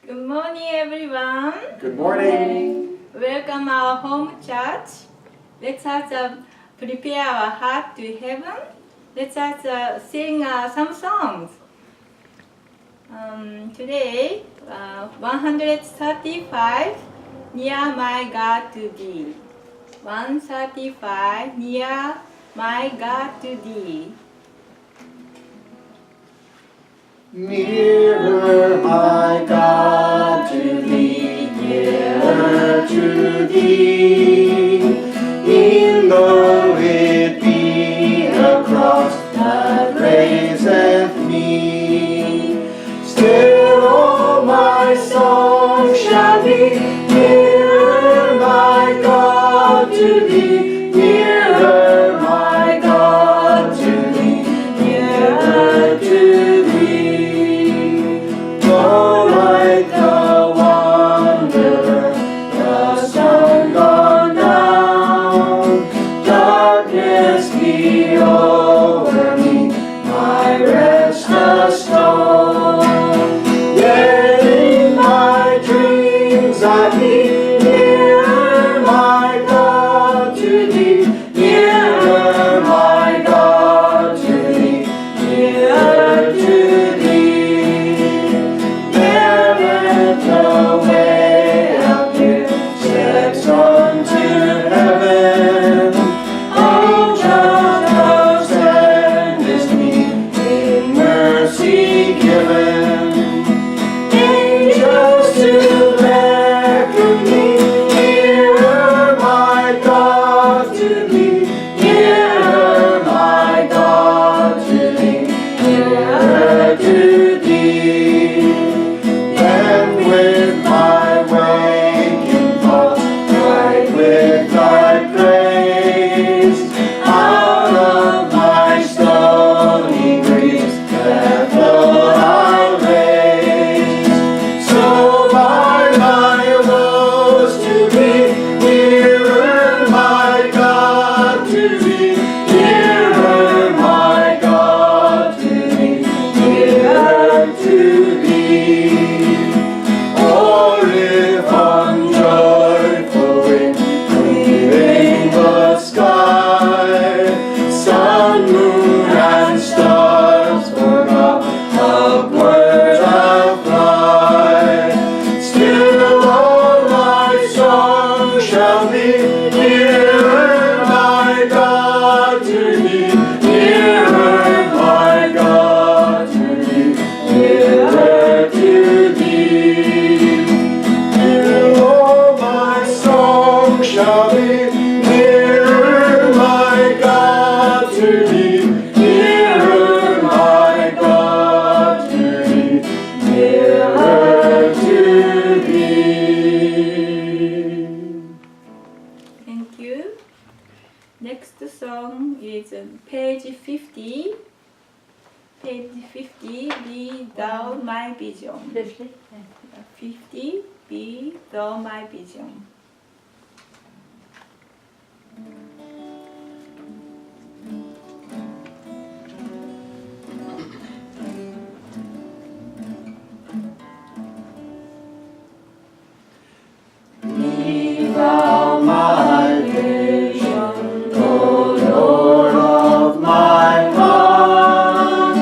Good morning, everyone. Good morning. Welcome our home church. Let us prepare our heart to heaven. Let us sing some songs. Today, 135, Near My God to Thee. 135, Near My God to Thee. Nearer, my God, to Thee, nearer to Thee, e'en though it be a cross that raiseth me, still all my song shall be nearer, my God, to Thee, nearer, my God, to Thee, nearer to Thee. Oh, like the wanderer, the sun gone down, darkness be over me, my rest a stone. Yet in my dreams I be nearer, my God, to Thee, nearer, my God, to Thee, nearer to Thee. The way up here steps on to heaven. Angels sendest me in mercy given. Angels to beckon me nearer, my God, to Thee, nearer, my God, to Thee, nearer to Thee. And with my waking thoughts, bright with Thy praise, out of my stony griefs, that flow I'll raise. So by my woes to be nearer, my God, to Thee, nearer, my God, to Thee, nearer to Thee. Or if on joyful wing, leaving the sky, sun, moon, and stars forgot, upward I'll fly. Still all my song shall be nearer, my God, to Thee, nearer, my God, to Thee, nearer to Thee. All my song shall be nearer, my God, to Thee, nearer, my God, to Thee, nearer to Thee. Thank you. Next song is page 50. Page 50, Be Thou My Vision. 50, Be Thou My Vision. Be Thou my vision, O Lord of my heart,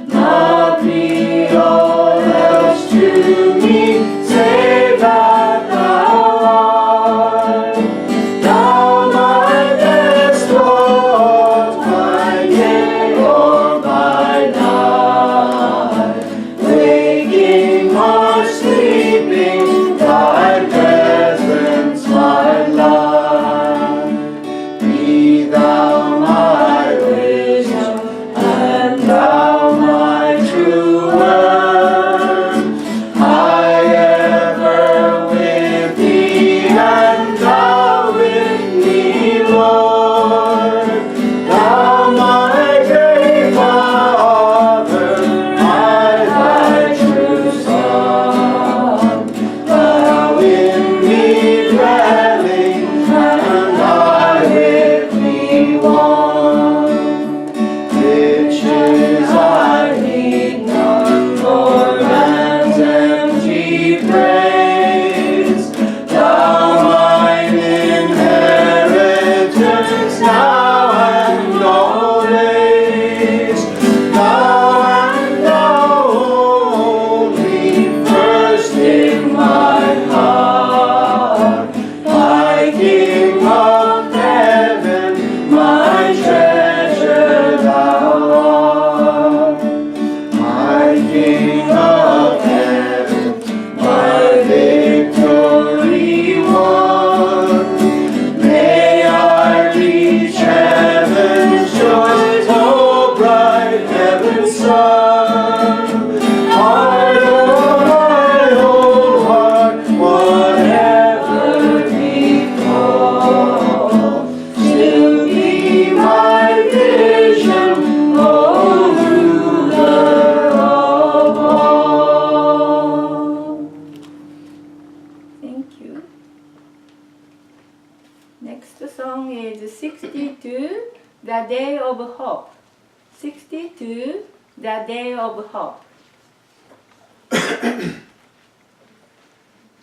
not be all else to me, save that Thou art. Next song is 62, The Day of Hope. 62, The Day of Hope.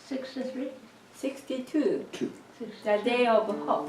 63? 62, Two. The Day of Hope.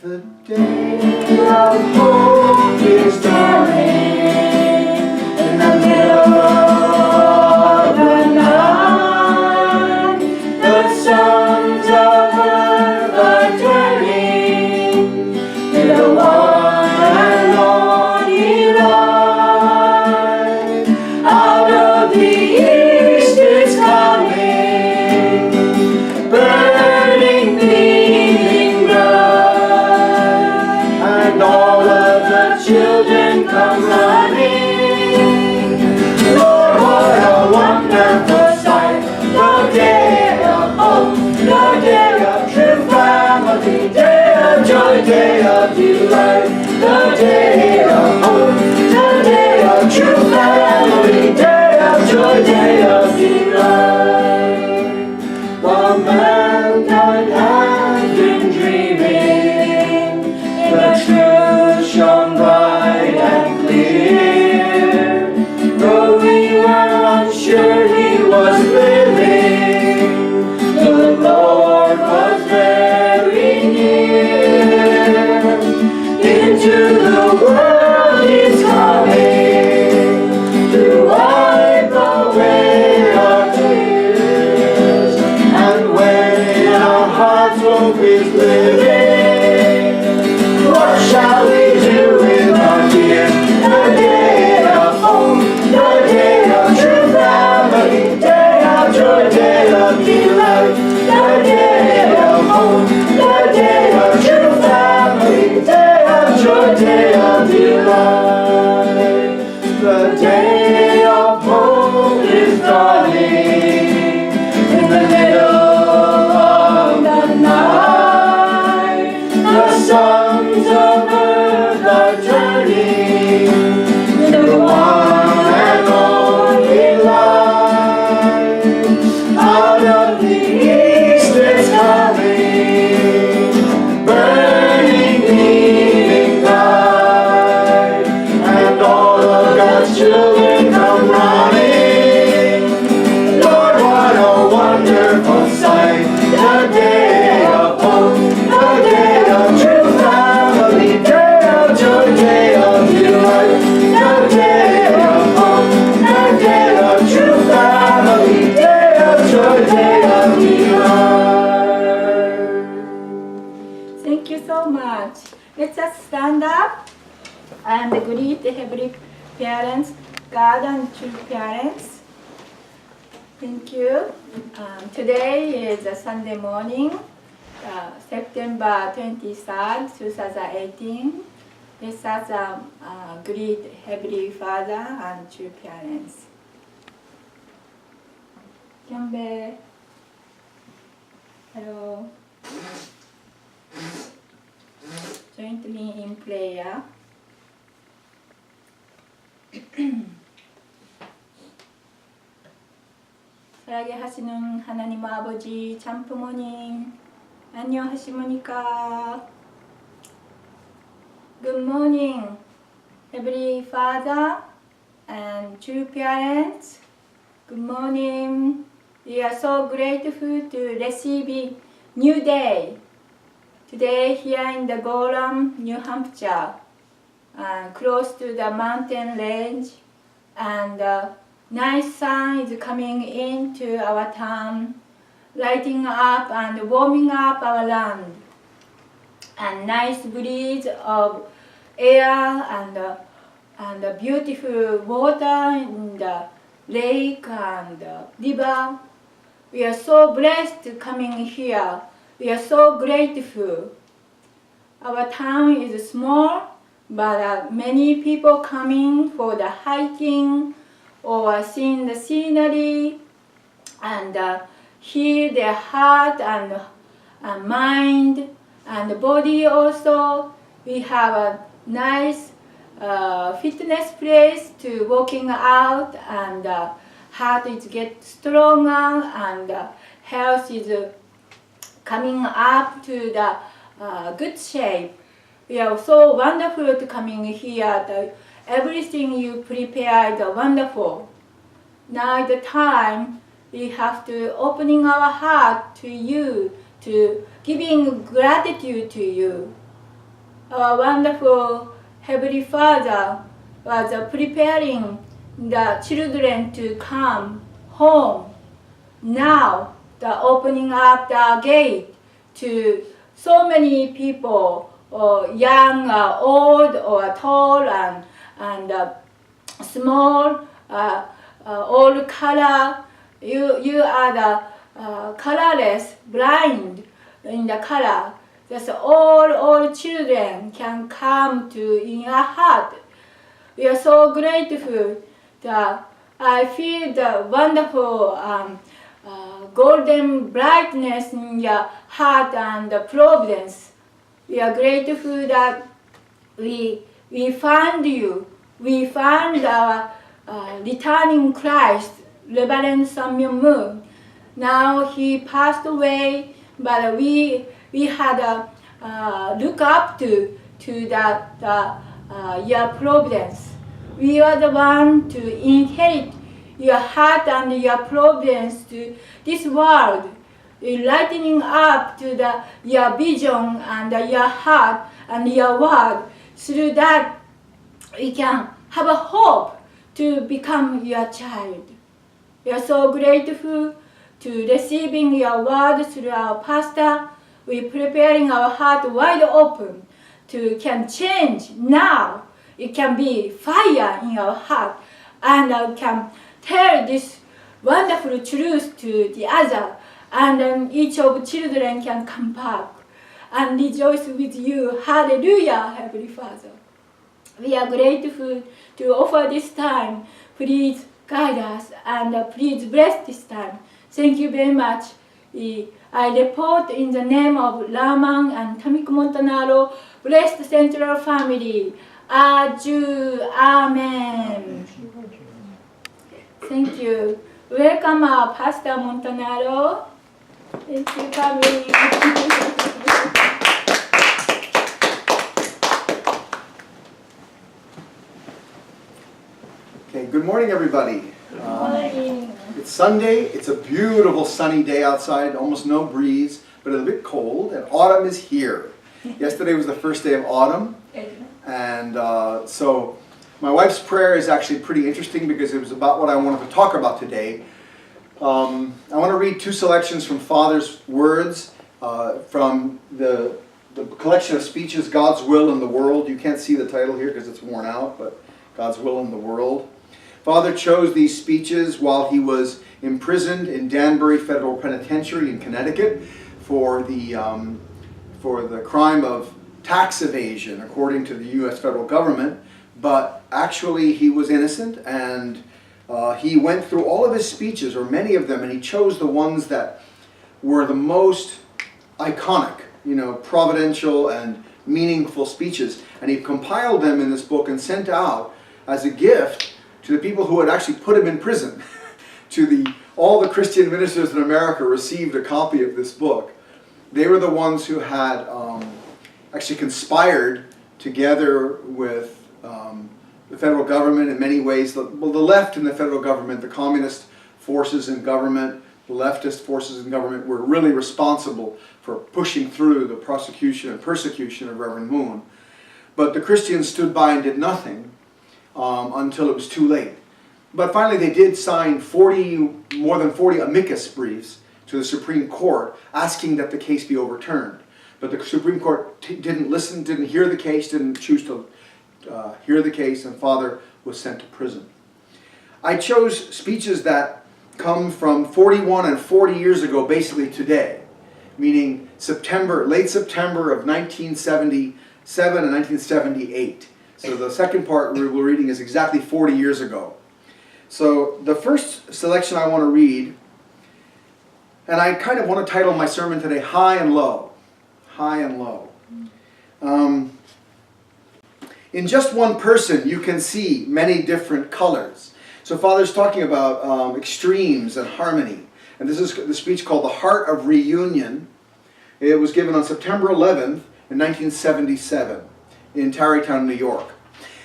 The day of hope is dawning in the middle of the night. The sons of earth are turning to the one and only light. Out of the east is coming, burning gleaming bright, and all of the children come running. Lord, what a wonderful sight! The day of hope, the day of true family, day of joy, day of delight. The day of hope, the day of true family, day of joy, day of delight. While mankind had been dreaming, the truth shone bright and clear. Though we were unsure He was living, the Lord was very near. Into the world He's coming to wipe away our tears, and when our hearts hope is living, what shall we do with our tears? The day of hope, the day of true family, day of joy, day of delight. The day of hope, the day of true family, day of joy, day of delight. The day of hope is dawning in the middle of the night. The sons of earth are turning to one and only light. Out of the east is coming, burning gleaming bright, and all of God's children come running. Lord, what a wonderful sight! The day of hope, the day of true family, day of joy, day of delight. The day of hope, the day of true family, day of joy, day of delight. Thank you so much. Let's just stand up and greet the Heavenly Parents, God and true parents. Thank you. Today is a Sunday morning, September 23rd, 2018. Let's just greet Heavenly Father and true parents. Kyanbe. Hello. Join me in prayer. 사랑에 하시는 하나님 아버지 참부모님 안녕하십니까? Good morning, Heavenly Father and true parents. Good morning. We are so grateful to receive a new day. Today here in the Gorham, New Hampshire, close to the mountain range, and nice sun is coming into our town, lighting up and warming up our land, and nice breeze of air and beautiful water in the lake and river. We are so blessed coming here. We are so grateful. Our town is small, but many people coming for the hiking or seeing the scenery and heal their heart and mind and body also. We have a nice fitness place to working out, and heart is get stronger, and health is coming up to the good shape. We are so wonderful to coming here. Everything you prepared wonderful. Now the time we have to opening our heart to you, to giving gratitude to you. Our wonderful Heavenly Father was preparing the children to come home. Now the opening up the gate to so many people, or young, old, or tall, and small, all color. You are the colorless, blind in the color. Just all children can come to in your heart. We are so grateful that I feel the wonderful golden brightness in your heart and the providence. We are grateful that we found you. We found our returning Christ, Reverend Moon. Now he passed away, but we had look up to your providence. We are the one to inherit your heart and your providence to this world, lightening up to your vision and your heart and your word. Through that, we can have a hope to become your child. We are so grateful to receiving your word through our pastor. We're preparing our heart wide open to can change now. It can be fire in our heart, and can tell this wonderful truth to the other, and then each of children can come back and rejoice with you. Hallelujah, Heavenly Father. We are grateful to offer this time. Please guide us and please bless this time. Thank you very much. I report in the name of Raman and Tamiko Montanaro, blessed Central Family. Aju, Amen. Thank you. Welcome our Pastor Montanaro. Thank you for coming. Okay, good morning, everybody. Good morning. It's Sunday. It's a beautiful sunny day outside, almost no breeze, but it's a bit cold, and autumn is here. Yesterday was the first day of autumn, and so my wife's prayer is actually pretty interesting because it was about what I wanted to talk about today. I want to read two selections from Father's words from the collection of speeches, God's Will in the World. You can't see the title here because it's worn out, but God's Will in the World. Father chose these speeches while he was imprisoned in Danbury Federal Penitentiary in Connecticut for the crime of tax evasion, according to the U.S. federal government. But actually, he was innocent, and he went through all of his speeches, or many of them, and he chose the ones that were the most iconic, providential and meaningful speeches. And he compiled them in this book and sent out as a gift to the people who had actually put him in prison. All the Christian ministers in America received a copy of this book. They were the ones who had actually conspired together with the federal government in many ways. The left in the federal government, the communist forces in government, the leftist forces in government were really responsible for pushing through the prosecution and persecution of Reverend Moon. But the Christians stood by and did nothing until it was too late. But finally they did sign more than 40 amicus briefs to the Supreme Court asking that the case be overturned. But the Supreme Court didn't listen, didn't hear the case, didn't choose to hear the case, and Father was sent to prison. I chose speeches that come from 41 and 40 years ago, basically today, meaning late September of 1977 and 1978. So the second part we're reading is exactly 40 years ago. So the first selection I want to read And I kind of want to title my sermon today, High and Low. High and Low. In just one person, you can see many different colors. So Father's talking about extremes and harmony. And this is the speech called The Heart of Reunion. It was given on September 11th in 1977 in Tarrytown, New York.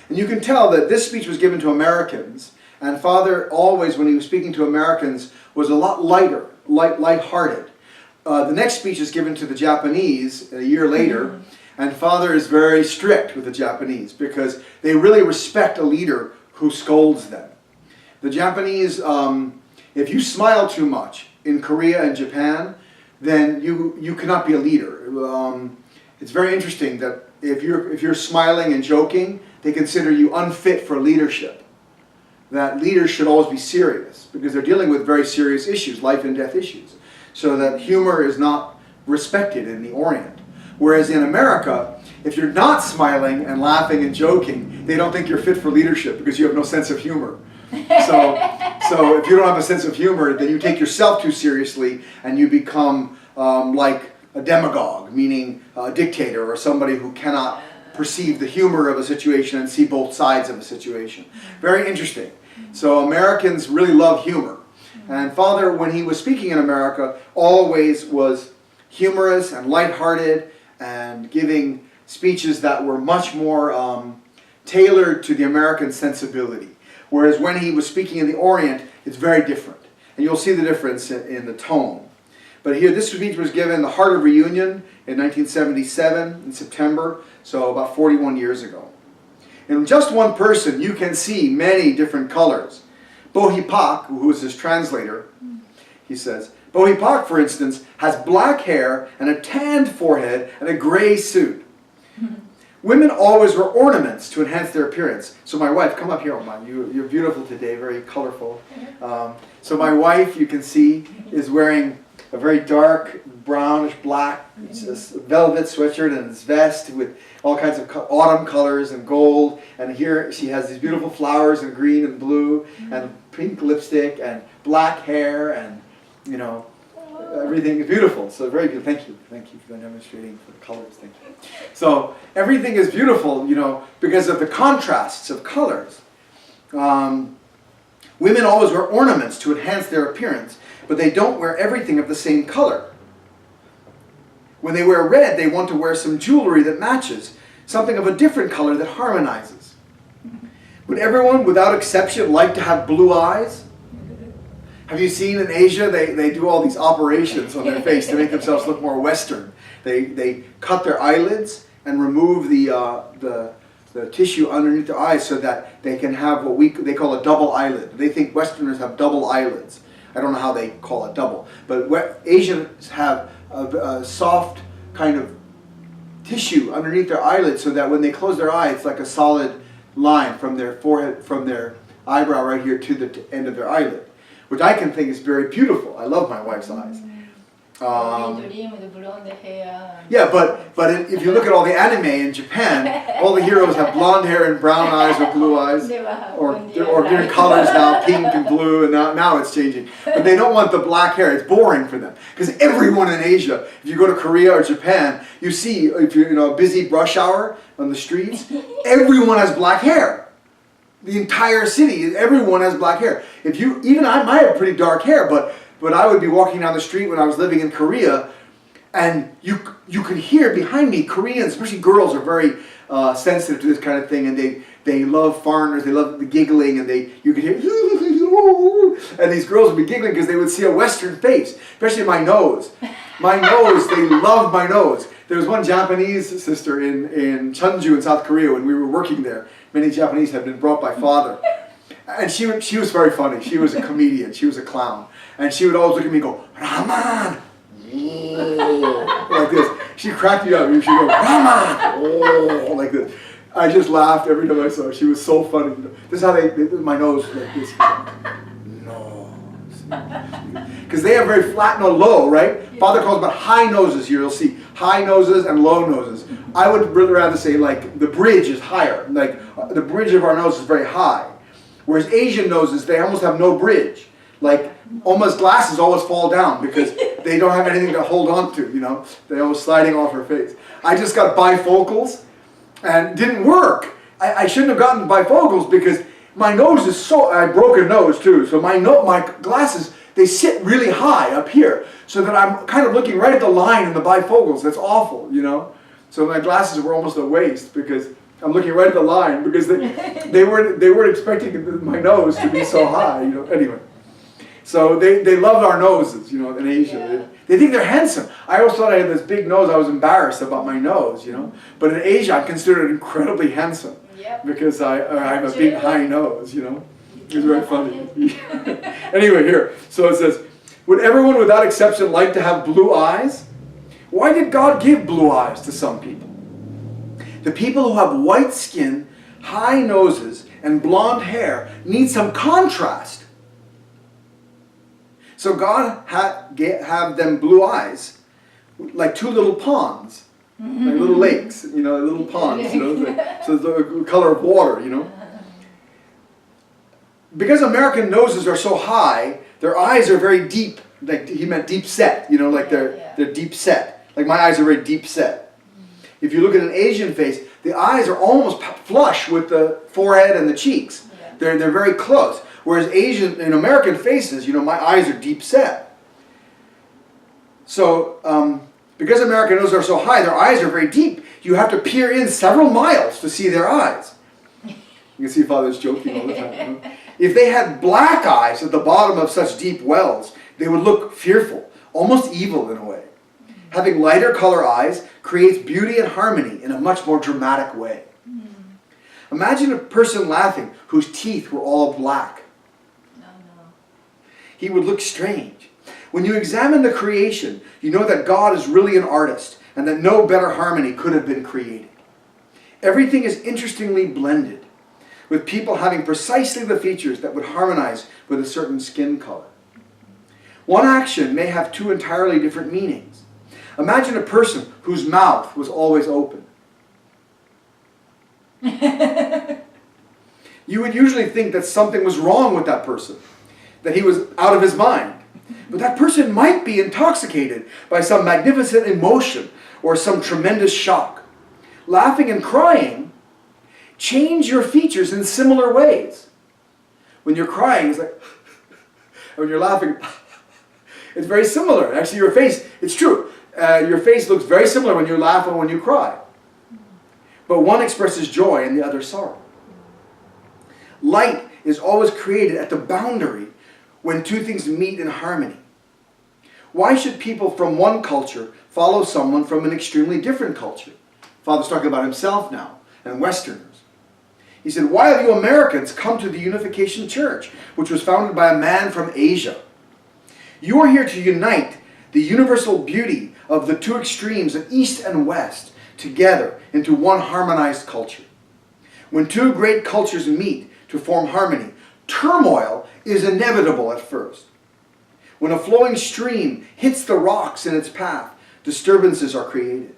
And you can tell that this speech was given to Americans. And Father always, when he was speaking to Americans, was a lot lighter, light-hearted. The next speech is given to the Japanese a year later. And Father is very strict with the Japanese because they really respect a leader who scolds them. The Japanese, if you smile too much in Korea and Japan, then you cannot be a leader. It's very interesting that if you're smiling and joking, they consider you unfit for leadership. That leaders should always be serious because they're dealing with very serious issues, life and death issues. So that humor is not respected in the Orient. Whereas in America, if you're not smiling and laughing and joking, they don't think you're fit for leadership because you have no sense of humor. So if you don't have a sense of humor, then you take yourself too seriously and you become like a demagogue, meaning a dictator or somebody who cannot perceive the humor of a situation and see both sides of a situation. Very interesting. So Americans really love humor. And Father, when he was speaking in America, always was humorous and lighthearted and giving speeches that were much more tailored to the American sensibility. Whereas when he was speaking in the Orient, it's very different. And you'll see the difference in the tone. But here, this speech was given the Heart of Reunion in 1977, in September, so about 41 years ago. In just one person, you can see many different colors. Bohipak, who is his translator, he says, Bohipak, for instance, has black hair and a tanned forehead and a gray suit. Women always wear ornaments to enhance their appearance. So my wife, come up here, Oma. You're beautiful today, very colorful. So my wife, you can see, is wearing a very dark, brownish black velvet sweatshirt and this vest with all kinds of autumn colors and gold. And here she has these beautiful flowers in green and blue and pink lipstick and black hair and, you know, everything is beautiful. So very good. Thank you. Thank you for demonstrating for the colors. Thank you. So everything is beautiful, you know, because of the contrasts of colors. Women always wear ornaments to enhance their appearance, but they don't wear everything of the same color. When they wear red, they want to wear some jewelry that matches, something of a different color that harmonizes. Would everyone, without exception, like to have blue eyes? Have you seen in Asia, they do all these operations on their face to make themselves look more Western. They cut their eyelids and remove the tissue underneath their eyes so that they can have what they call a double eyelid. They think Westerners have double eyelids. I don't know how they call it double. But Asians have a soft kind of tissue underneath their eyelids so that when they close their eye, it's like a solid line from their forehead, from their eyebrow right here to the end of their eyelid, which I can think is very beautiful. I love my wife's eyes. Yeah, but if you look at all the anime in Japan, all the heroes have blonde hair and brown eyes or blue eyes, or different colors now, pink and blue, and now it's changing. But they don't want the black hair. It's boring for them because everyone in Asia, if you go to Korea or Japan, you see if you're a busy rush hour on the streets, everyone has black hair. The entire city, everyone has black hair. I might have pretty dark hair, but I would be walking down the street when I was living in Korea, and you could hear behind me, Koreans, especially girls, are very sensitive to this kind of thing, and they love foreigners, they love the giggling, and you could hear, and these girls would be giggling because they would see a Western face, especially my nose. My nose, they loved my nose. There was one Japanese sister in Cheonju in South Korea when we were working there. Many Japanese had been brought by father. And she was very funny. She was a comedian. She was a clown. And she would always look at me and go, Raman! Like this. She cracked me up. She'd go, Raman! Like this. I just laughed every time I saw her. She was so funny. This is how my nose like this. No. Because they have very flat nose, low, right? Yeah. Father calls about high noses here. You'll see high noses and low noses. I would really rather say like the bridge is higher. Like the bridge of our nose is very high. Whereas Asian noses, they almost have no bridge. Like Oma's glasses always fall down because they don't have anything to hold on to, you know. They're almost sliding off her face. I just got bifocals and didn't work. I shouldn't have gotten bifocals because my nose is so, I broke a nose too, so my glasses, they sit really high up here so that I'm kind of looking right at the line in the bifocals. That's awful, you know. So my glasses were almost a waste because I'm looking right at the line because they weren't expecting my nose to be so high, you know. Anyway, so they love our noses, you know, in Asia. Yeah. They think they're handsome. I always thought I had this big nose. I was embarrassed about my nose, you know. But in Asia, I'm considered incredibly handsome because I have a big high nose, you know. It's very funny. Anyway, here. So it says, would everyone without exception like to have blue eyes? Why did God give blue eyes to some people? The people who have white skin, high noses, and blonde hair need some contrast. So God have them blue eyes, like two little ponds, like little lakes, you know, little ponds, you know, so the color of water, you know. Because American noses are so high, their eyes are very deep. Like he meant deep set, you know, like they're deep set. Like my eyes are very deep set. If you look at an Asian face, the eyes are almost flush with the forehead and the cheeks. They're very close. Whereas in American faces, you know, my eyes are deep set. So because American noses are so high, their eyes are very deep. You have to peer in several miles to see their eyes. You can see Father's joking all the time. You know? If they had black eyes at the bottom of such deep wells, they would look fearful, almost evil in a way. Having lighter color eyes creates beauty and harmony in a much more dramatic way. Imagine a person laughing whose teeth were all black. He would look strange. When you examine the creation, you know that God is really an artist and that no better harmony could have been created. Everything is interestingly blended, with people having precisely the features that would harmonize with a certain skin color. One action may have two entirely different meanings. Imagine a person whose mouth was always open. You would usually think that something was wrong with that person, that he was out of his mind. But that person might be intoxicated by some magnificent emotion or some tremendous shock. Laughing and crying change your features in similar ways. When you're crying, it's like, when you're laughing, it's very similar. Actually, your face, it's true. Your face looks very similar when you laugh and when you cry. But one expresses joy and the other sorrow. Light is always created at the boundary when two things meet in harmony. Why should people from one culture follow someone from an extremely different culture? Father's talking about himself now, and Westerners. He said, why have you Americans come to the Unification Church, which was founded by a man from Asia? You are here to unite the universal beauty of the two extremes of East and West together into one harmonized culture. When two great cultures meet to form harmony, turmoil is inevitable at first. When a flowing stream hits the rocks in its path, disturbances are created.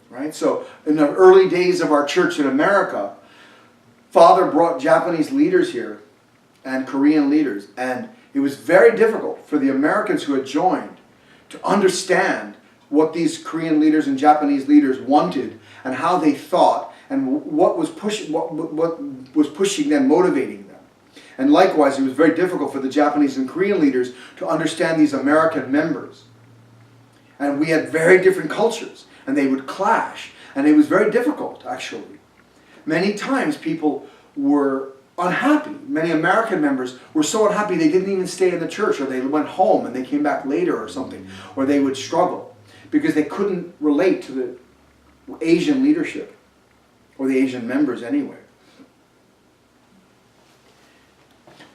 Right? So in the early days of our church in America, Father brought Japanese leaders here and Korean leaders, and it was very difficult for the Americans who had joined to understand what these Korean leaders and Japanese leaders wanted and how they thought and what was pushing them, motivating them. And likewise, it was very difficult for the Japanese and Korean leaders to understand these American members. And we had very different cultures, and they would clash. And it was very difficult, actually. Many times people were unhappy. Many American members were so unhappy they didn't even stay in the church, or they went home and they came back later or something, or they would struggle because they couldn't relate to the Asian leadership, or the Asian members anyway.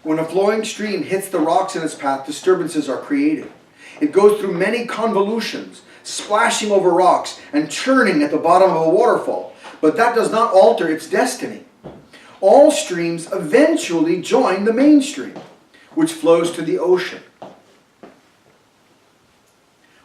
When a flowing stream hits the rocks in its path, disturbances are created. It goes through many convolutions, splashing over rocks and churning at the bottom of a waterfall. But that does not alter its destiny. All streams eventually join the main stream, which flows to the ocean.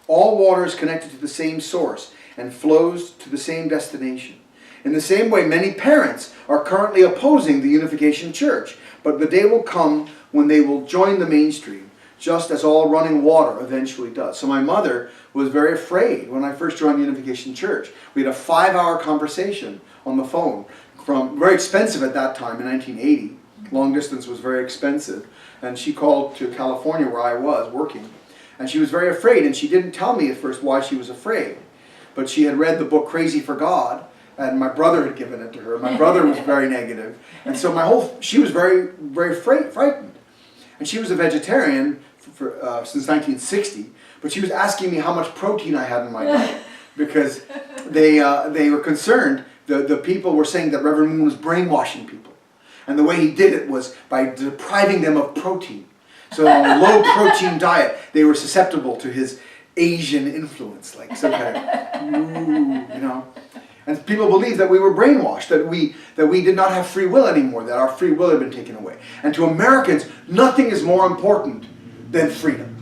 All water is connected to the same source and flows to the same destination. In the same way, many parents are currently opposing the Unification Church, but the day will come when they will join the mainstream, just as all running water eventually does. So my mother was very afraid when I first joined the Unification Church. We had a 5-hour conversation on the phone, very expensive at that time in 1980. Long distance was very expensive. And she called to California where I was working. And she was very afraid, and she didn't tell me at first why she was afraid. But she had read the book Crazy for God, and my brother had given it to her. My brother was very negative. And so she was very, very frightened. And she was a vegetarian since 1960, but she was asking me how much protein I had in my diet, because they were concerned. The people were saying that Reverend Moon was brainwashing people. And the way he did it was by depriving them of protein. So on a low protein diet, they were susceptible to his Asian influence, like some kind of, And people believed that we were brainwashed, that we did not have free will anymore, that our free will had been taken away. And to Americans, nothing is more important than freedom.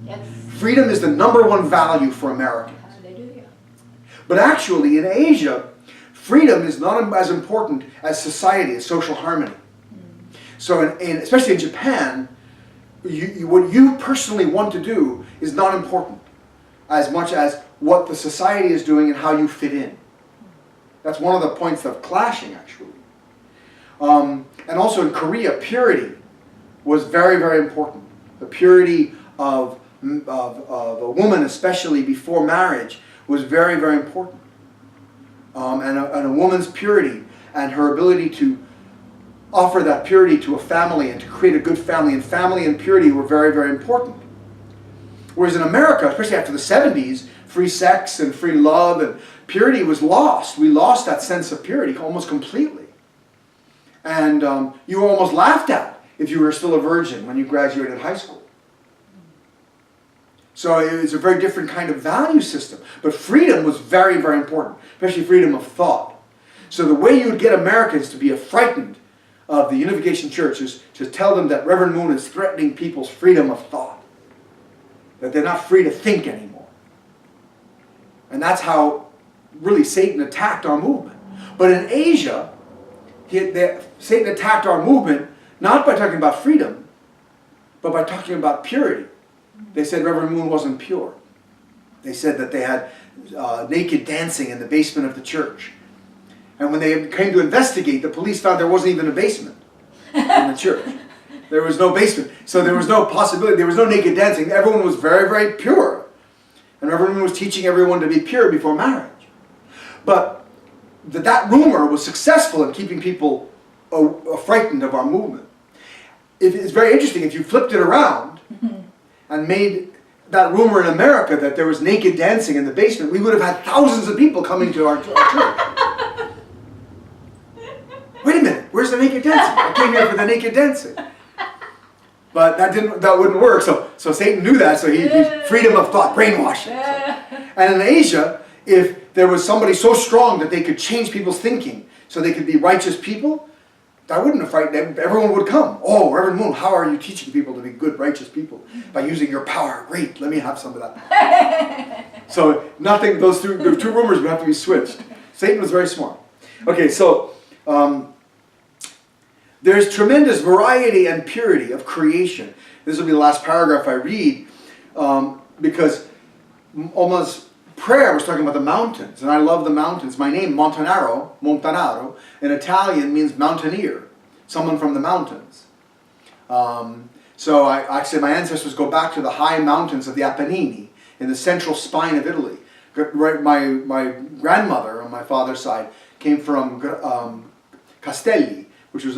Yes. Freedom is the #1 value for Americans. Hallelujah. But actually, in Asia, freedom is not as important as society, as social harmony. So, especially in Japan, what you personally want to do is not important as much as what the society is doing and how you fit in. That's one of the points of clashing, actually. And also in Korea, purity was very, very important. The purity of a woman, especially before marriage, was very, very important. And a woman's purity and her ability to offer that purity to a family and to create a good family. And family and purity were very, very important. Whereas in America, especially after the 70s, free sex and free love and purity was lost. We lost that sense of purity almost completely. And you were almost laughed at if you were still a virgin when you graduated high school. So it was a very different kind of value system. But freedom was very, very important, especially freedom of thought. So the way you would get Americans to be frightened of the Unification Church is to tell them that Reverend Moon is threatening people's freedom of thought. That they're not free to think anymore. And that's how really Satan attacked our movement. But in Asia, Satan attacked our movement not by talking about freedom, but by talking about purity. They said Reverend Moon wasn't pure. They said that they had naked dancing in the basement of the church. And when they came to investigate, the police found there wasn't even a basement in the church. There was no basement. So there was no possibility. There was no naked dancing. Everyone was very, very pure. And Reverend Moon was teaching everyone to be pure before marriage. But that rumor was successful in keeping people frightened of our movement. It's very interesting. If you flipped it around and made that rumor in America that there was naked dancing in the basement, we would have had thousands of people coming to our church. Wait a minute, where's the naked dancing? I came here for the naked dancing. But that wouldn't work. So Satan knew that, so he's freedom of thought, brainwashing. And in Asia, if there was somebody so strong that they could change people's thinking so they could be righteous people, that wouldn't have frightened them. Everyone would come. Oh, Reverend Moon, how are you teaching people to be good, righteous people? By using your power. Great, let me have some of that. So those two rumors would have to be switched. Satan was very smart. Okay, so there's tremendous variety and purity of creation. This will be the last paragraph I read, because almost prayer was talking about the mountains, and I love the mountains. My name, Montanaro, in Italian means mountaineer, someone from the mountains. So actually my ancestors go back to the high mountains of the Apennini in the central spine of Italy. My grandmother on my father's side came from Castelli, which was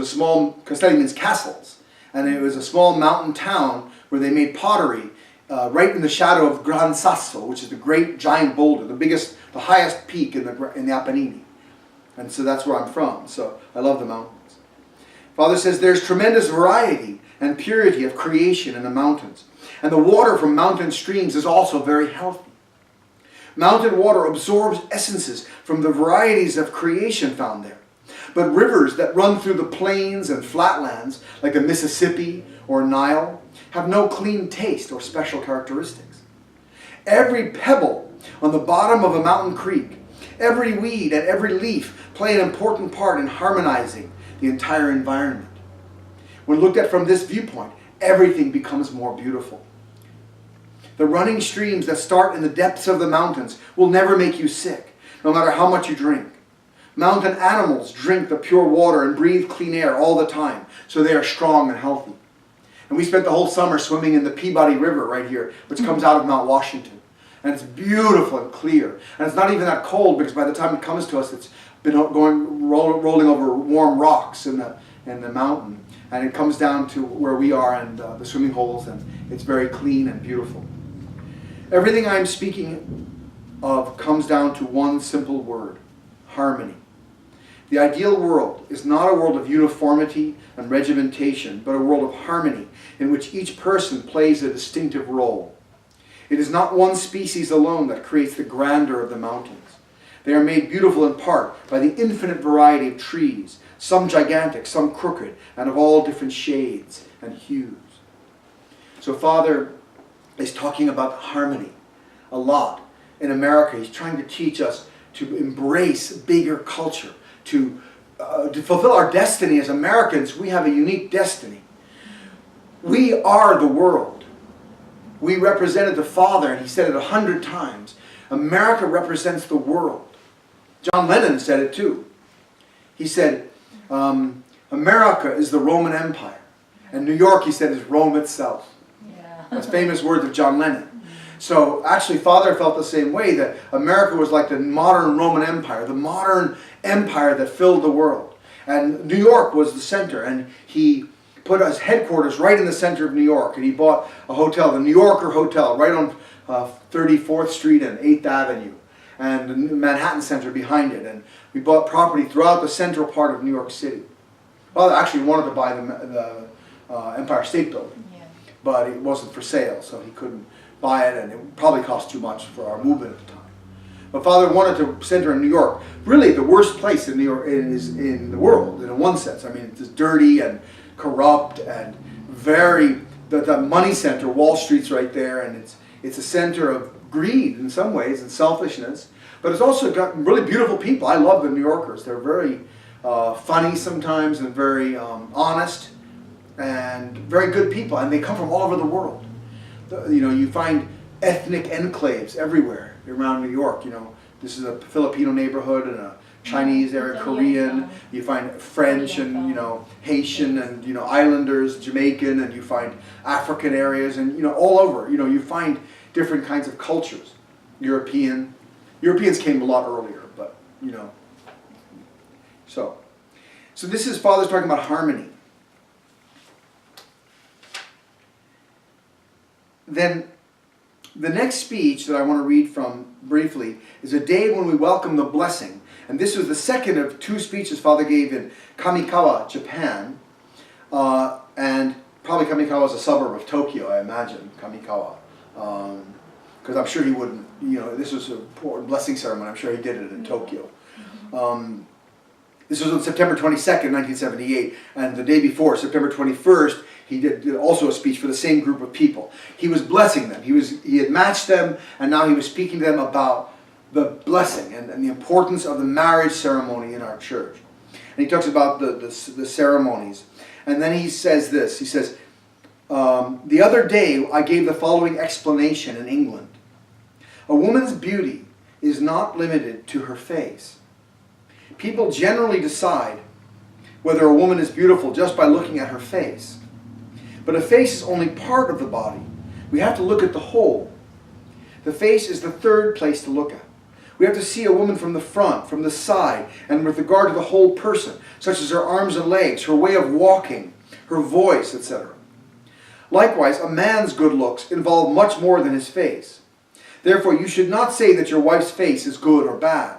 Castelli means castles, and it was a small mountain town where they made pottery right in the shadow of Gran Sasso, which is the great giant boulder, the highest peak in the Apennini. And so that's where I'm from, so I love the mountains. Father says there's tremendous variety and purity of creation in the mountains, and the water from mountain streams is also very healthy. Mountain water absorbs essences from the varieties of creation found there. But rivers that run through the plains and flatlands, like the Mississippi or Nile, have no clean taste or special characteristics. Every pebble on the bottom of a mountain creek, every weed and every leaf play an important part in harmonizing the entire environment. When looked at from this viewpoint, everything becomes more beautiful. The running streams that start in the depths of the mountains will never make you sick, no matter how much you drink. Mountain animals drink the pure water and breathe clean air all the time, so they are strong and healthy. And we spent the whole summer swimming in the Peabody River right here, which comes out of Mount Washington. And it's beautiful and clear. And it's not even that cold, because by the time it comes to us, it's been rolling over warm rocks in the mountain. And it comes down to where we are and the swimming holes, and it's very clean and beautiful. Everything I'm speaking of comes down to one simple word: harmony. The ideal world is not a world of uniformity and regimentation, but a world of harmony in which each person plays a distinctive role. It is not one species alone that creates the grandeur of the mountains. They are made beautiful in part by the infinite variety of trees, some gigantic, some crooked, and of all different shades and hues. So Father is talking about harmony a lot. In America, he's trying to teach us to embrace bigger culture, to fulfill our destiny as Americans. We have a unique destiny. We are the world. We represented the Father, and he said it 100 times. America represents the world. John Lennon said it too. He said, America is the Roman Empire. And New York, he said, is Rome itself. Yeah. That's famous words of John Lennon. So actually, Father felt the same way, that America was like the modern Roman Empire, the modern empire that filled the world. And New York was the center, and he put his headquarters right in the center of New York, and he bought a hotel, the New Yorker Hotel, right on 34th Street and 8th Avenue, and the Manhattan Center behind it. And we bought property throughout the central part of New York City. Well, actually, we wanted to buy the Empire State Building, Yeah. but it wasn't for sale, so he couldn't buy it, and it probably cost too much for our movement at the time. But Father wanted to center in New York. Really, the worst place in New York is in the world, in one sense. I mean, it's dirty and corrupt and the money center. Wall Street's right there, and it's a center of greed in some ways and selfishness. But it's also got really beautiful people. I love the New Yorkers. They're very funny sometimes, and very honest, and very good people. And they come from all over the world. You find ethnic enclaves everywhere around New York. This is a Filipino neighborhood and a Chinese area, Korean. You find French and Haitian and Islanders, Jamaican, and you find African areas, and all over. You find different kinds of cultures. Europeans came a lot earlier, but So this is Father's talking about harmony. Then the next speech that I want to read from briefly is a day when we welcome the blessing. And this was the second of two speeches Father gave in Kamikawa, Japan. And probably Kamikawa is a suburb of Tokyo, I imagine, Kamikawa. Because I'm sure he wouldn't, this was an important blessing ceremony. I'm sure he did it in Tokyo. This was on September 22nd, 1978. And the day before, September 21st, he did also a speech for the same group of people. He was blessing them. He had matched them, and now he was speaking to them about the blessing and the importance of the marriage ceremony in our church. And he talks about the ceremonies. And then he says this. He says, the other day I gave the following explanation in England. A woman's beauty is not limited to her face. People generally decide whether a woman is beautiful just by looking at her face. But a face is only part of the body. We have to look at the whole. The face is the third place to look at. We have to see a woman from the front, from the side, and with regard to the whole person, such as her arms and legs, her way of walking, her voice, etc. Likewise, a man's good looks involve much more than his face. Therefore, you should not say that your wife's face is good or bad.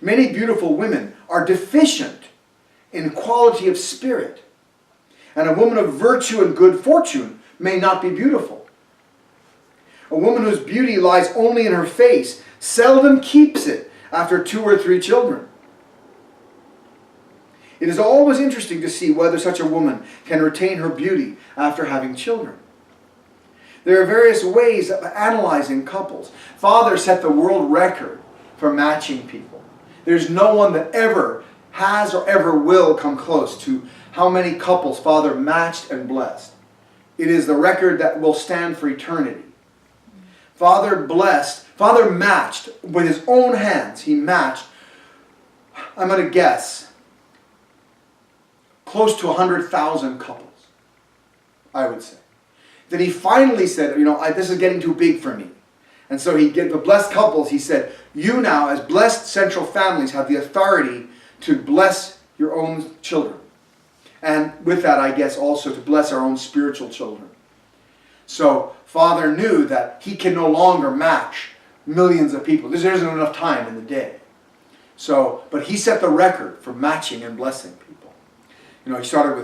Many beautiful women are deficient in quality of spirit. And a woman of virtue and good fortune may not be beautiful. A woman whose beauty lies only in her face seldom keeps it after 2 or 3 children. It is always interesting to see whether such a woman can retain her beauty after having children. There are various ways of analyzing couples. Father set the world record for matching people. There's no one that ever has or ever will come close to how many couples Father matched and blessed. It is the record that will stand for eternity. Father matched with his own hands. He matched, I'm going to guess, close to 100,000 couples, I would say. Then he finally said, this is getting too big for me. And so he gave the blessed couples, he said, you now as blessed central families have the authority to bless your own children. And with that, I guess, also to bless our own spiritual children. So Father knew that he can no longer match millions of people. There isn't enough time in the day. But he set the record for matching and blessing people. He started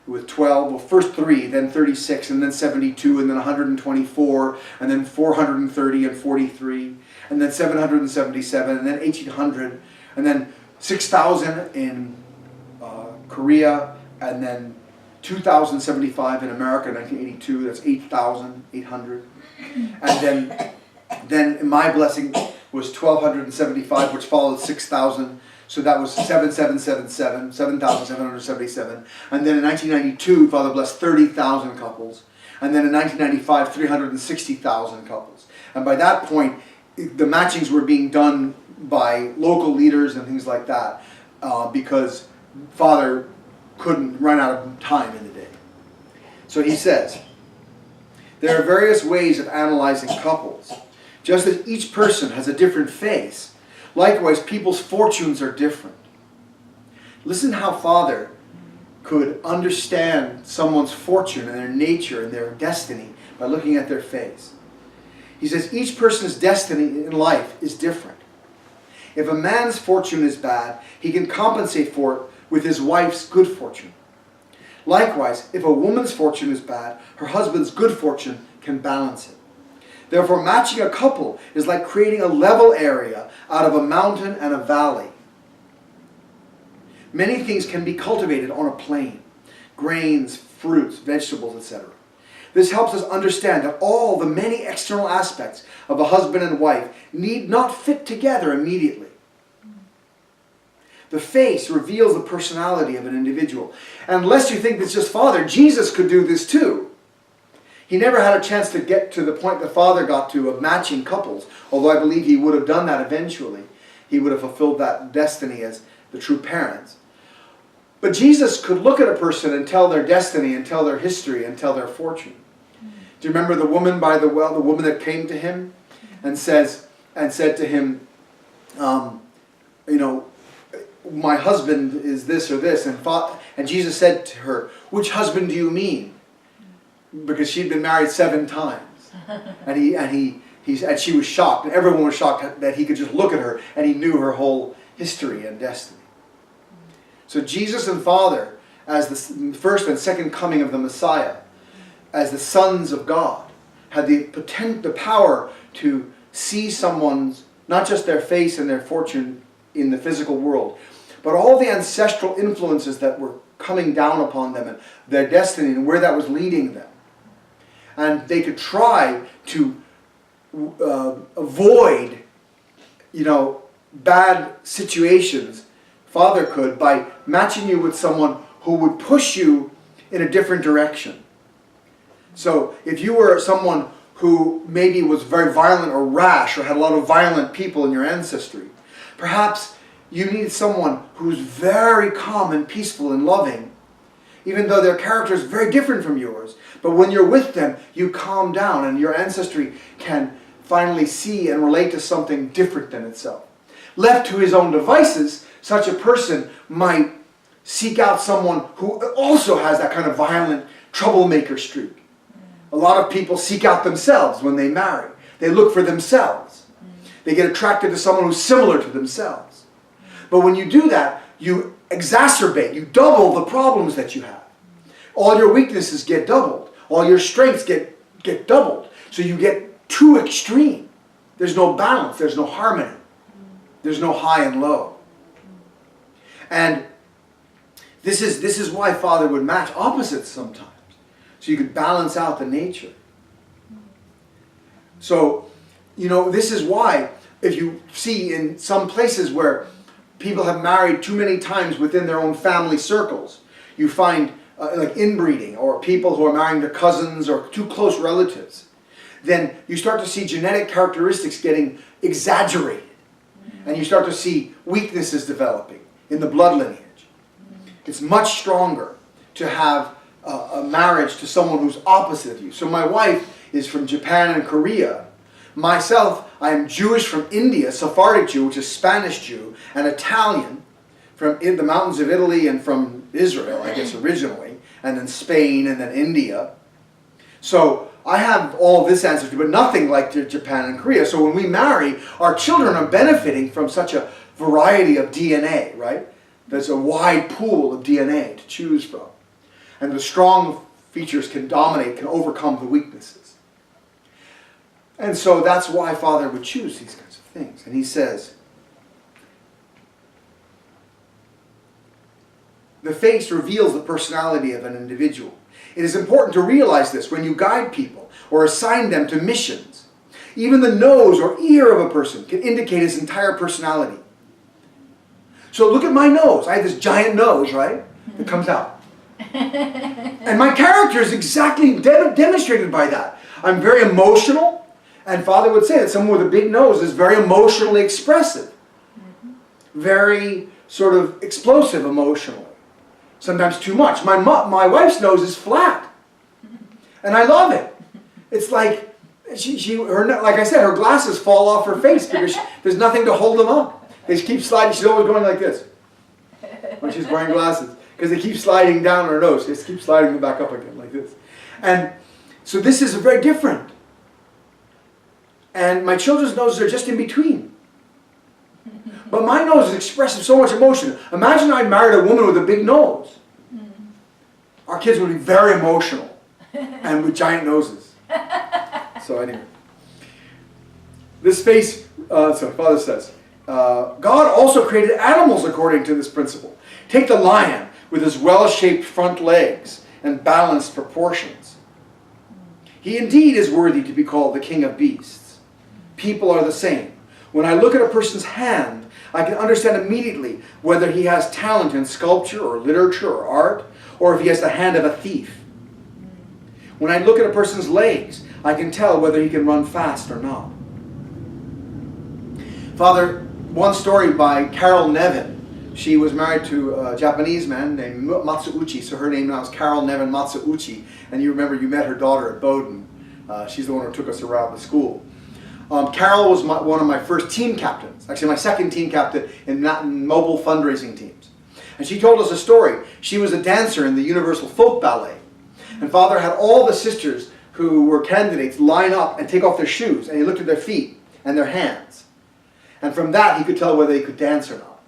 with 12, well, first 3, then 36, and then 72, and then 124, and then 430 and 43, and then 777, and then 1800, and then 6,000 in Korea, and then 2,075 in America in 1982, that's 8,800. And then my blessing was 1,275, which followed 6,000. So that was 7,777, 7,777. And then in 1992, Father blessed 30,000 couples. And then in 1995, 360,000 couples. And by that point, the matchings were being done by local leaders and things like that because Father couldn't run out of time in the day. So he says, there are various ways of analyzing couples. Just as each person has a different face, likewise, people's fortunes are different. Listen how Father could understand someone's fortune and their nature and their destiny by looking at their face. He says each person's destiny in life is different. If a man's fortune is bad, he can compensate for it with his wife's good fortune. Likewise, if a woman's fortune is bad, her husband's good fortune can balance it. Therefore, matching a couple is like creating a level area out of a mountain and a valley. Many things can be cultivated on a plain: grains, fruits, vegetables, etc. This helps us understand that all the many external aspects of a husband and wife need not fit together immediately. The face reveals the personality of an individual. And unless you think it's just Father, Jesus could do this too. He never had a chance to get to the point the Father got to of matching couples, although I believe he would have done that eventually. He would have fulfilled that destiny as the true parents. But Jesus could look at a person and tell their destiny and tell their history and tell their fortune. Do you remember the woman by the well, the woman that came to him and said to him, my husband is this or this, and Jesus said to her, which husband do you mean? Because she'd been married 7 times, and she was shocked, and everyone was shocked that he could just look at her and he knew her whole history and destiny. So Jesus and Father, as the first and second coming of the Messiah, as the sons of God, had the power to see someone's, not just their face and their fortune in the physical world, but all the ancestral influences that were coming down upon them and their destiny and where that was leading them. And they could try to avoid, bad situations. Father could by matching you with someone who would push you in a different direction. So if you were someone who maybe was very violent or rash or had a lot of violent people in your ancestry, perhaps you need someone who's very calm and peaceful and loving, even though their character is very different from yours. But when you're with them, you calm down and your ancestry can finally see and relate to something different than itself. Left to his own devices, such a person might seek out someone who also has that kind of violent troublemaker streak. A lot of people seek out themselves when they marry. They look for themselves. They get attracted to someone who's similar to themselves. But when you do that, you exacerbate, you double the problems that you have. All your weaknesses get doubled. All your strengths get doubled. So you get too extreme. There's no balance. There's no harmony. There's no high and low. And this is why Father would match opposites sometimes. So you could balance out the nature. So, this is why if you see in some places where people have married too many times within their own family circles, you find like inbreeding, or people who are marrying their cousins or too close relatives, then you start to see genetic characteristics getting exaggerated. And you start to see weaknesses developing in the blood lineage. It's much stronger to have a marriage to someone who's opposite of you. So my wife is from Japan and Korea. Myself, I am Jewish from India, Sephardic Jew, which is Spanish Jew, and Italian from the mountains of Italy and from Israel, I guess originally, and then Spain and then India. So I have all this ancestry, but nothing like Japan and Korea. So when we marry, our children are benefiting from such a variety of DNA, right? There's a wide pool of DNA to choose from. And the strong features can dominate, can overcome the weaknesses. And so that's why Father would choose these kinds of things. And he says, the face reveals the personality of an individual. It is important to realize this when you guide people or assign them to missions. Even the nose or ear of a person can indicate his entire personality. So look at my nose. I have this giant nose, right? That comes out. And my character is exactly demonstrated by that. I'm very emotional. And Father would say that someone with a big nose is very emotionally expressive. Very sort of explosive emotionally. Sometimes too much. My wife's nose is flat. And I love it. It's like, like I said, her glasses fall off her face because there's nothing to hold them up. They keep sliding. She's always going like this when she's wearing glasses. Because they keep sliding down her nose. They just keep sliding them back up again like this. And so this is very different. And my children's noses are just in between. But my nose is expressive so much emotion. Imagine I married a woman with a big nose. Our kids would be very emotional and with giant noses. So anyway. This face, so Father says, God also created animals according to this principle. Take the lion with his well-shaped front legs and balanced proportions. He indeed is worthy to be called the king of beasts. People are the same. When I look at a person's hand, I can understand immediately whether he has talent in sculpture or literature or art, or if he has the hand of a thief. When I look at a person's legs, I can tell whether he can run fast or not. Father, one story by Carol Nevin. She was married to a Japanese man named Matsuuchi, so her name now is Carol Nevin Matsuuchi. And you remember you met her daughter at Bowdoin. She's the one who took us around the school. Carol was one of my first team captains, actually my second team captain in mobile fundraising teams. And she told us a story. She was a dancer in the Universal Folk Ballet. And Father had all the sisters who were candidates line up and take off their shoes, and he looked at their feet and their hands. And from that he could tell whether they could dance or not.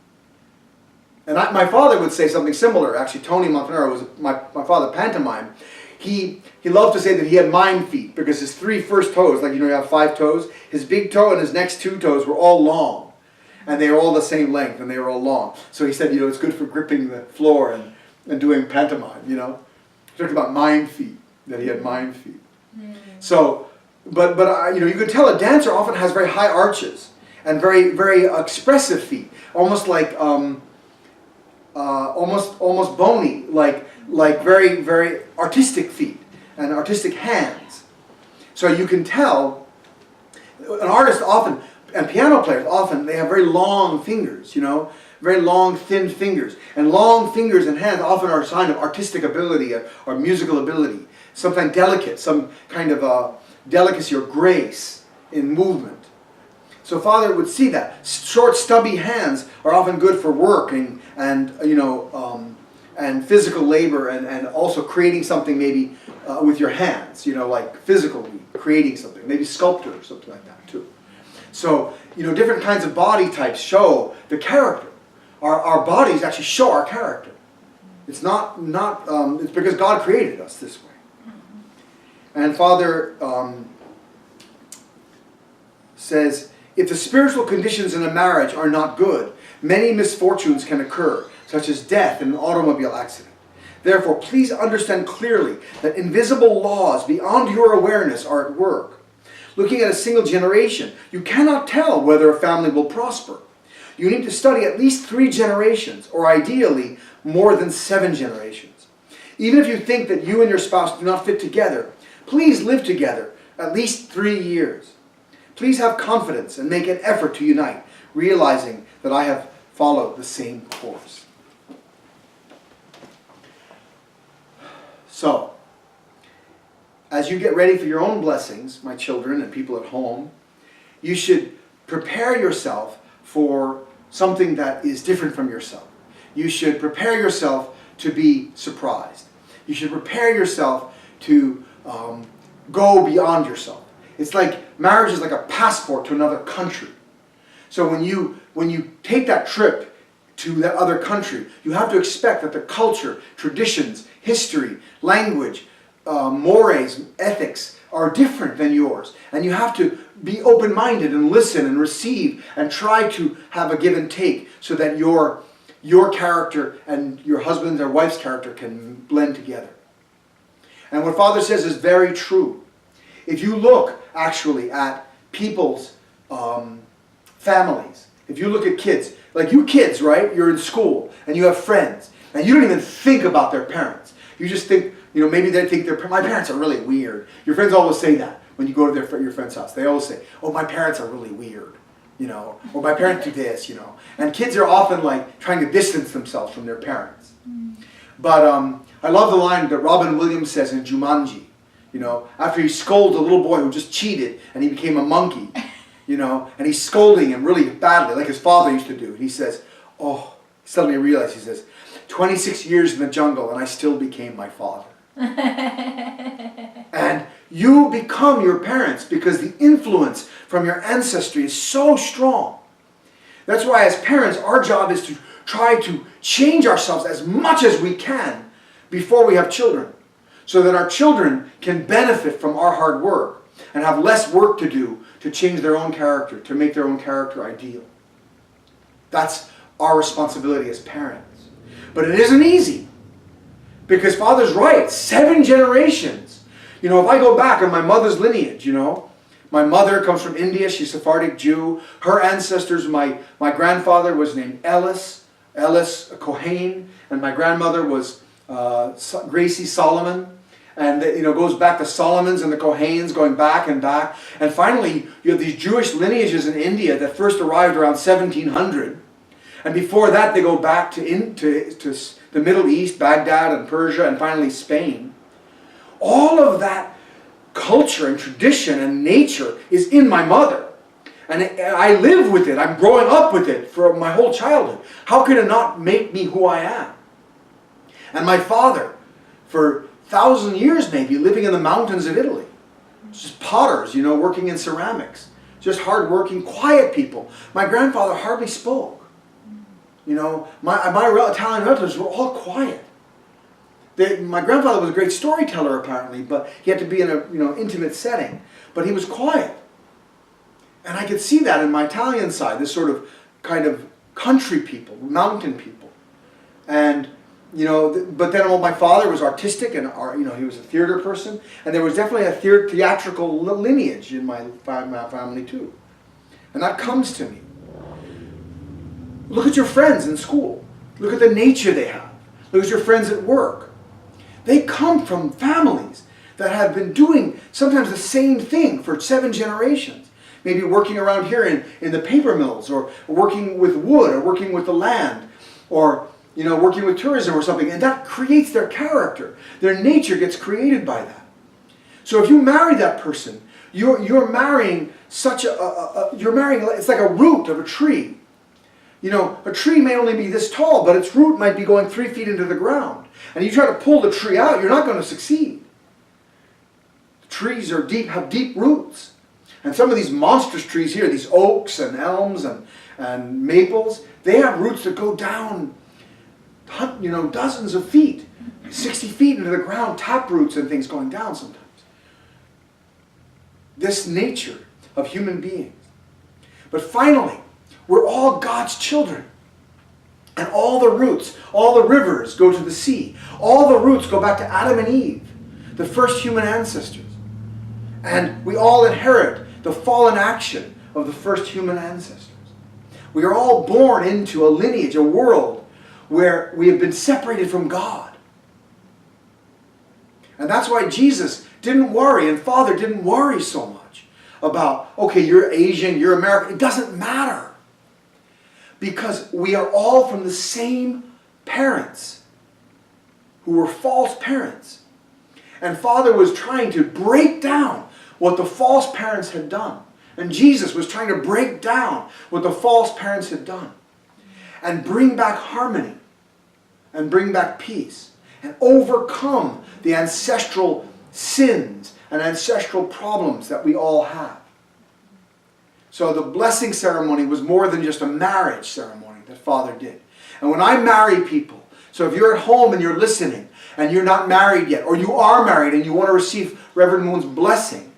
And my father would say something similar. Actually, Tony Montanaro was my father, pantomime. He loved to say that he had mime feet because his 3 first toes, like you have 5 toes, his big toe and his next 2 toes were all long. And they were all the same length and they were all long. So he said, it's good for gripping the floor and doing pantomime, He talked about mime feet, that he had mime feet. So, but you could tell a dancer often has very high arches and very, very expressive feet. Almost like, almost bony, like very, very artistic feet and artistic hands. So you can tell, an artist often, and piano players often, they have very long fingers, very long, thin fingers. And long fingers and hands often are a sign of artistic ability or musical ability. Something delicate, some kind of delicacy or grace in movement. So Father would see that. Short, stubby hands are often good for work and physical labor and also creating something maybe with your hands, like physically creating something, maybe sculpture or something like that too. So, different kinds of body types show the character. Our bodies actually show our character. It's it's because God created us this way. And Father says, if the spiritual conditions in a marriage are not good, many misfortunes can occur, such as death in an automobile accident. Therefore, please understand clearly that invisible laws beyond your awareness are at work. Looking at a single generation, you cannot tell whether a family will prosper. You need to study at least 3 generations, or ideally more than 7 generations. Even if you think that you and your spouse do not fit together, please live together at least 3 years. Please have confidence and make an effort to unite, realizing that I have followed the same course. So, as you get ready for your own blessings, my children and people at home, you should prepare yourself for something that is different from yourself. You should prepare yourself to be surprised. You should prepare yourself to go beyond yourself. It's like marriage is like a passport to another country. So when you take that trip to that other country, you have to expect that the culture, traditions, history, language, mores, ethics are different than yours. And you have to be open-minded and listen and receive and try to have a give and take so that your character and your husband's or wife's character can blend together. And what Father says is very true. If you look actually at people's families, if you look at kids, like you kids, right? You're in school and you have friends and you don't even think about their parents. You just think, maybe they think my parents are really weird. Your friends always say that when you go to your friend's house. They always say, oh, my parents are really weird, or my parents do this, And kids are often like trying to distance themselves from their parents. But I love the line that Robin Williams says in Jumanji, after he scolds a little boy who just cheated and he became a monkey, and he's scolding him really badly, like his father used to do. And he says, oh, suddenly realized, he says, 26 years in the jungle and I still became my father. And you become your parents because the influence from your ancestry is so strong. That's why as parents, our job is to try to change ourselves as much as we can before we have children, so that our children can benefit from our hard work and have less work to do to change their own character, to make their own character ideal. That's our responsibility as parents. But it isn't easy, because Father's right, 7 generations. If I go back in my mother's lineage, my mother comes from India, she's a Sephardic Jew. Her ancestors, my grandfather was named Ellis Kohen, and my grandmother was Gracie Solomon. And it goes back to Solomons and the Kohens, going back and back. And finally, you have these Jewish lineages in India that first arrived around 1700. And before that, they go back to the Middle East, Baghdad and Persia, and finally Spain. All of that culture and tradition and nature is in my mother. And I live with it. I'm growing up with it for my whole childhood. How could it not make me who I am? And my father, for 1,000 years maybe, living in the mountains of Italy. Just potters, working in ceramics. Just hard-working, quiet people. My grandfather hardly spoke. My Italian relatives were all quiet. My grandfather was a great storyteller apparently, but he had to be in a intimate setting. But he was quiet. And I could see that in my Italian side, this sort of kind of country people, mountain people. And but then my father was artistic and he was a theater person, and there was definitely a theatrical lineage in my family too. And that comes to me. Look at your friends in school. Look at the nature they have. Look at your friends at work. They come from families that have been doing sometimes the same thing for 7 generations. Maybe working around here in the paper mills, or working with wood, or working with the land, or working with tourism or something. And that creates their character. Their nature gets created by that. So if you marry that person, you're marrying it's like a root of a tree. A tree may only be this tall, but its root might be going 3 feet into the ground. And you try to pull the tree out, you're not going to succeed. Trees have deep roots. And some of these monstrous trees here, these oaks and elms and maples, they have roots that go down, dozens of feet, 60 feet into the ground, tap roots and things going down sometimes. This nature of human beings. But finally, we're all God's children. And all the roots, all the rivers go to the sea. All the roots go back to Adam and Eve, the first human ancestors. And we all inherit the fallen action of the first human ancestors. We are all born into a lineage, a world, where we have been separated from God. And that's why Jesus didn't worry, and Father didn't worry so much about, okay, you're Asian, you're American. It doesn't matter. Because we are all from the same parents who were false parents. And Father was trying to break down what the false parents had done. And Jesus was trying to break down what the false parents had done. And bring back harmony. And bring back peace. And overcome the ancestral sins and ancestral problems that we all have. So the blessing ceremony was more than just a marriage ceremony that Father did. And when I marry people, so if you're at home and you're listening and you're not married yet, or you are married and you want to receive Reverend Moon's blessing,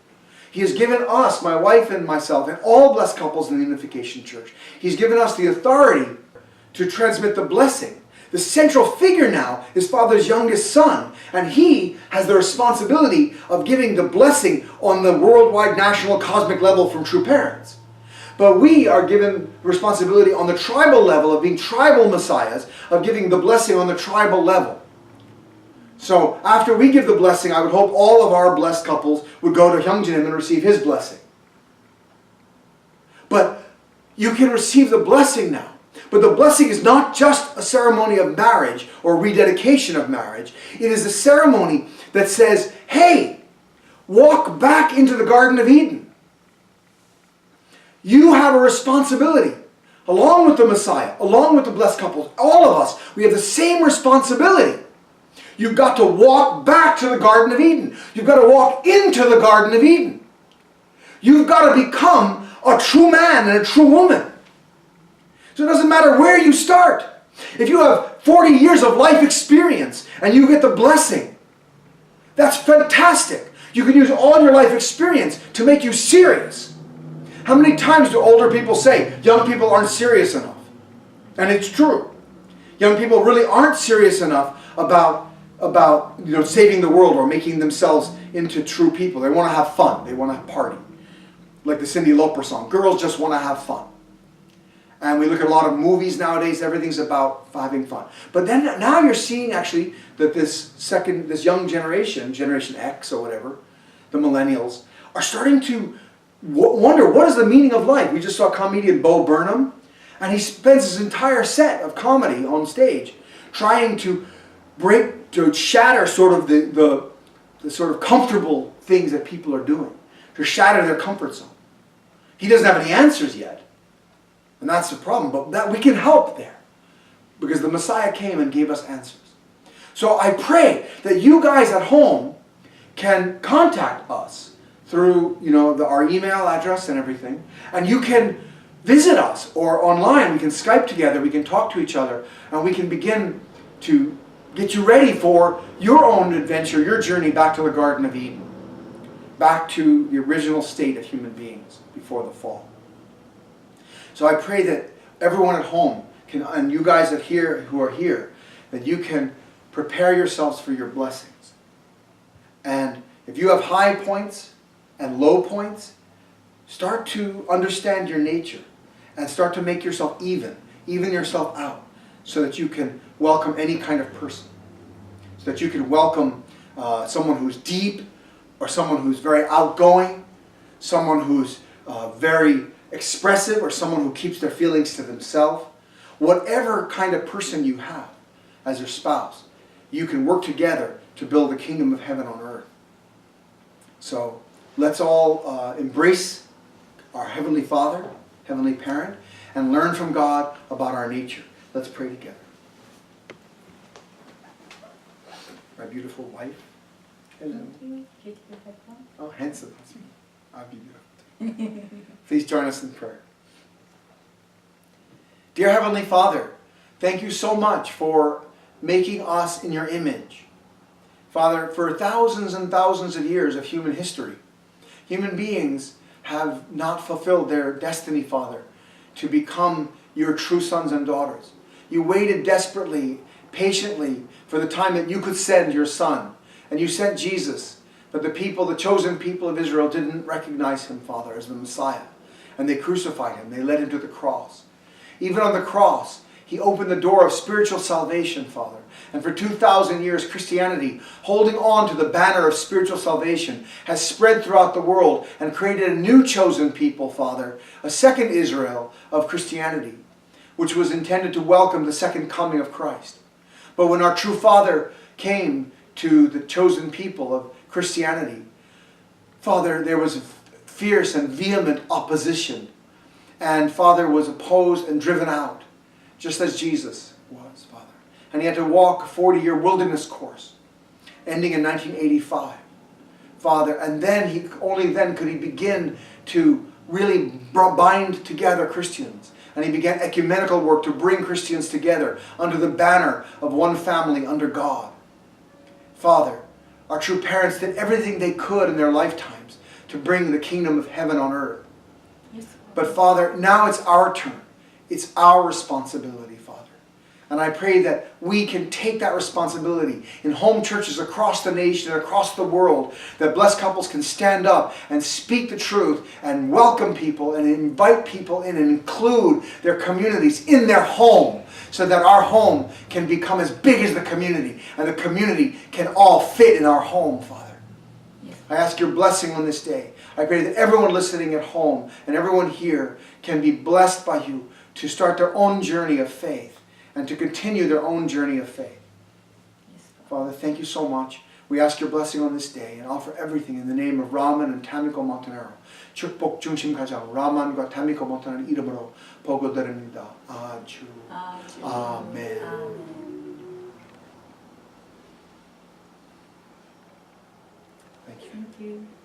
he has given us, my wife and myself, and all blessed couples in the Unification Church, he's given us the authority to transmit the blessing. The central figure now is Father's youngest son, and he has the responsibility of giving the blessing on the worldwide, national, cosmic level from true parents. But we are given responsibility on the tribal level of being tribal messiahs, of giving the blessing on the tribal level. So after we give the blessing, I would hope all of our blessed couples would go to Hyungjinim and receive his blessing. But you can receive the blessing now. But the blessing is not just a ceremony of marriage or rededication of marriage. It is a ceremony that says, hey, walk back into the Garden of Eden. You have a responsibility, along with the Messiah, along with the blessed couples, all of us, we have the same responsibility. You've got to walk back to the Garden of Eden. You've got to walk into the Garden of Eden. You've got to become a true man and a true woman. So it doesn't matter where you start. If you have 40 years of life experience and you get the blessing, that's fantastic. You can use all your life experience to make you serious. How many times do older people say, young people aren't serious enough? And it's true. Young people really aren't serious enough about saving the world or making themselves into true people. They want to have fun. They want to party. Like the Cyndi Lauper song, girls just want to have fun. And we look at a lot of movies nowadays, everything's about having fun. But then now you're seeing actually that this young generation, Generation X or whatever, the millennials, are starting to wonder, what is the meaning of life? We just saw comedian Bo Burnham, and he spends his entire set of comedy on stage trying to shatter sort of the sort of comfortable things that people are doing, to shatter their comfort zone. He doesn't have any answers yet. And that's the problem, but that we can help there. Because the Messiah came and gave us answers. So I pray that you guys at home can contact us through our email address and everything. And you can visit us, or online, we can Skype together, we can talk to each other, and we can begin to get you ready for your own adventure, your journey back to the Garden of Eden. Back to the original state of human beings before the fall. So I pray that everyone at home can, and you guys who are here, that you can prepare yourselves for your blessings. And if you have high points and low points, start to understand your nature and start to make yourself even yourself out, so that you can welcome any kind of person. So that you can welcome someone who's deep, or someone who's very outgoing, someone who's very expressive, or someone who keeps their feelings to themselves. Whatever kind of person you have as your spouse, you can work together to build the kingdom of heaven on earth. So let's all embrace our Heavenly Father, Heavenly Parent, and learn from God about our nature. Let's pray together. My beautiful wife. Hello. Oh, handsome husband. I'll be beautiful. Please join us in prayer. Dear Heavenly Father, thank you so much for making us in your image. Father, for thousands and thousands of years of human history, human beings have not fulfilled their destiny, Father, to become your true sons and daughters. You waited desperately, patiently, for the time that you could send your Son. And you sent Jesus. But the chosen people of Israel didn't recognize him, Father, as the Messiah. And they crucified him. They led him to the cross. Even on the cross, He opened the door of spiritual salvation, Father. And for 2,000 years, Christianity, holding on to the banner of spiritual salvation, has spread throughout the world and created a new chosen people, Father, a second Israel of Christianity, which was intended to welcome the second coming of Christ. But when our true Father came to the chosen people of Christianity, Father, there was fierce and vehement opposition. And Father was opposed and driven out, just as Jesus was, Father. And he had to walk a 40-year wilderness course, ending in 1985, Father. And then only then could he begin to really bind together Christians. And he began ecumenical work to bring Christians together under the banner of one family under God. Father, our true parents did everything they could in their lifetimes to bring the kingdom of heaven on earth. Yes. But Father, now it's our turn. It's our responsibility, Father. And I pray that we can take that responsibility in home churches across the nation and across the world, that blessed couples can stand up and speak the truth and welcome people and invite people in and include their communities in their home, so that our home can become as big as the community and the community can all fit in our home, Father. Yes. I ask your blessing on this day. I pray that everyone listening at home and everyone here can be blessed by you to start their own journey of faith and to continue their own journey of faith. Yes, Father, thank you so much. We ask your blessing on this day and offer everything in the name of Raman and Tamiko Montanaro. 축복 중심 가정 라만과 타미코 몬타나의 이름으로 보고드립니다. 아주. 아멘. Thank you. Thank you.